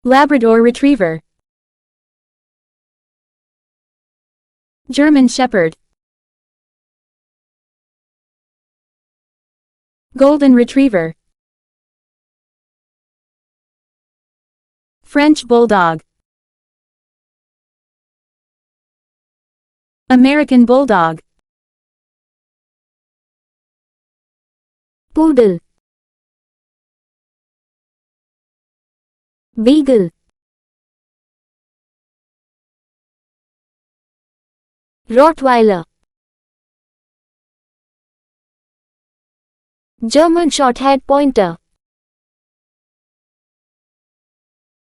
Labrador Retriever, German Shepherd, Golden Retriever, French Bulldog, American Bulldog, Poodle, Beagle, Rottweiler, German Short-haired Pointer,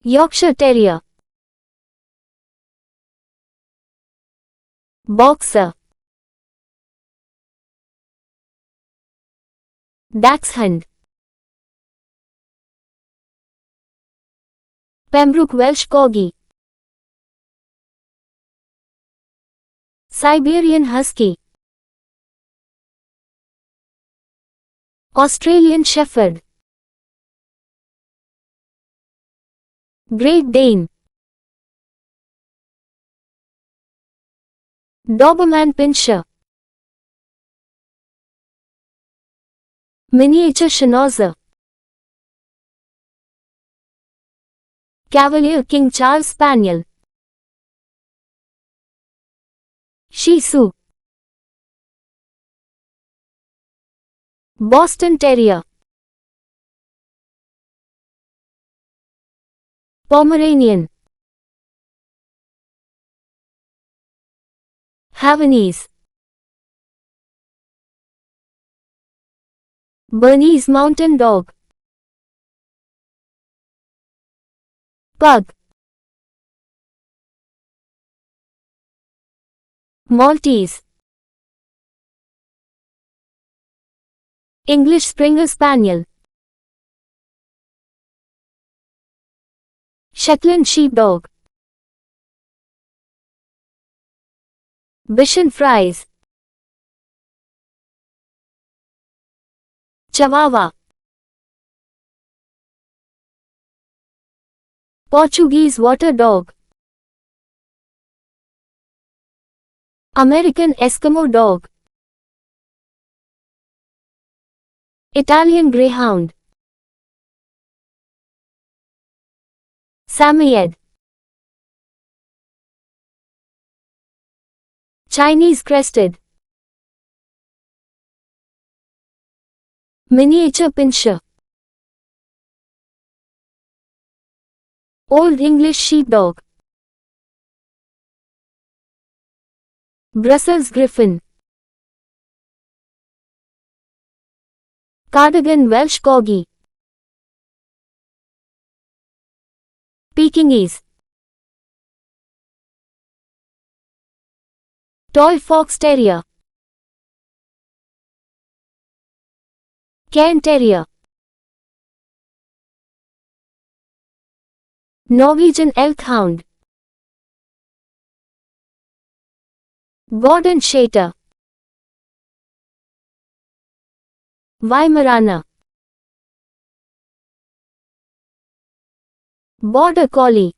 Yorkshire Terrier, Boxer, Dachshund, Pembroke Welsh Corgi, Siberian Husky, Australian Shepherd, Great Dane, Doberman Pinscher, Miniature Schnauzer, Cavalier King Charles Spaniel, Shih Tzu, Boston Terrier, Pomeranian, Havanese, Bernese Mountain Dog, Pug, Maltese, English Springer Spaniel, Shetland Sheepdog, Bichon Frise, Chihuahua, Portuguese Water Dog, American Eskimo Dog, Italian Greyhound, Samoyed, Chinese Crested, Miniature Pinscher, Old English Sheepdog, Brussels Griffon, Cardigan Welsh Corgi, Pekingese, Toy Fox Terrier, Cairn Terrier, Norwegian Elkhound, Gordon Shater, Weimaraner, Border Collie,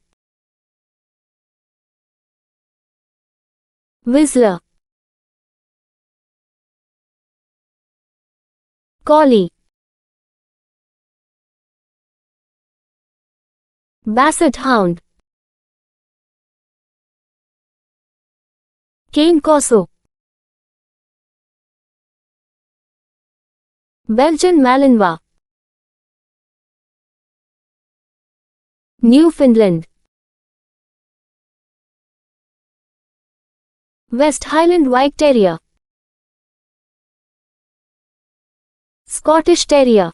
Whistler, Collie, Basset Hound, Cane Corso, Belgian Malinois, Newfoundland, West Highland White Terrier, Scottish Terrier,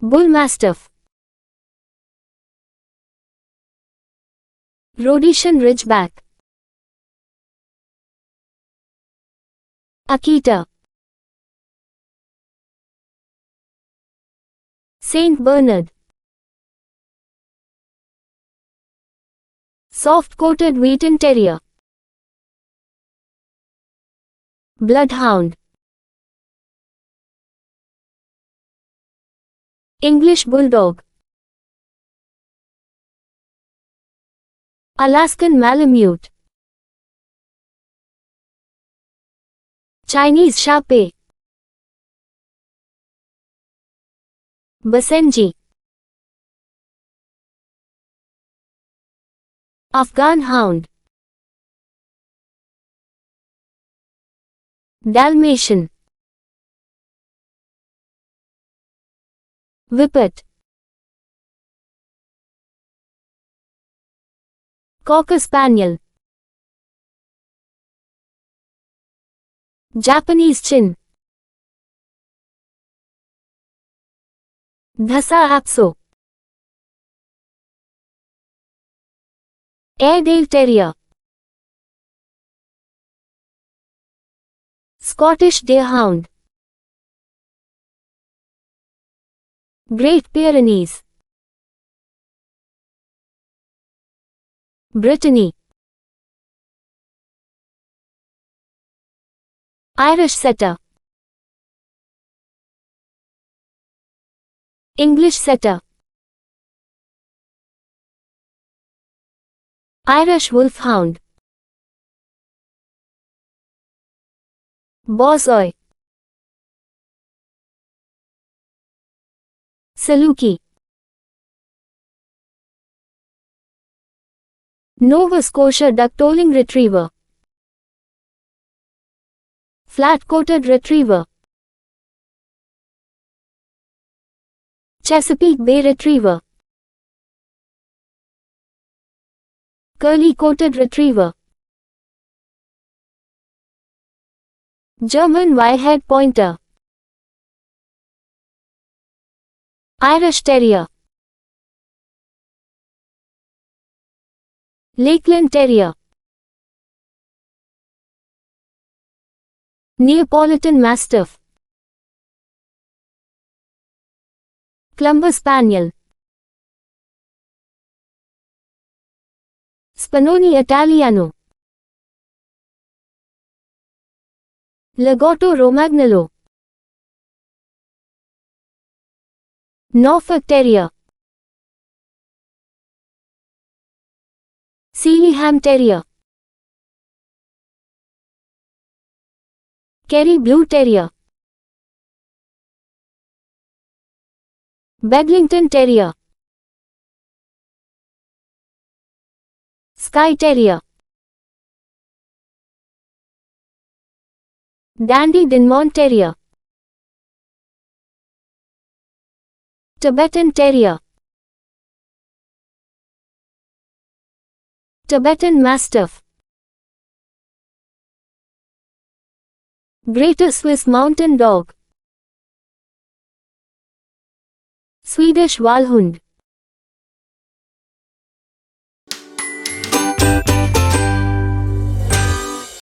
Bull Mastiff, Rhodesian Ridgeback, Akita, Saint Bernard, Soft-coated Wheaten Terrier, Bloodhound, English Bulldog. Alaskan Malamute. Chinese Shapei. Basenji. Afghan Hound. Dalmatian. Whippet. Cocker Spaniel. Japanese Chin. Dhasa Apso. Airedale Terrier. Scottish Deerhound. Great Pyrenees. Brittany. Irish Setter. English Setter. Irish Wolfhound. Borzoi. Saluki. Nova Scotia Duck-Tolling Retriever. Flat-coated Retriever. Chesapeake Bay Retriever. Curly-coated Retriever. German Wire-haired Pointer. Irish Terrier. Lakeland Terrier. Neapolitan Mastiff. Clumber Spaniel. Spannoni Italiano. Lagotto Romagnolo. Norfolk Terrier. Sealyham Terrier. Kerry Blue Terrier. Bedlington Terrier. Skye Terrier. Dandy Dinmont Terrier. Tibetan Terrier. Tibetan Mastiff. Greater Swiss Mountain Dog. Swedish Wallhund.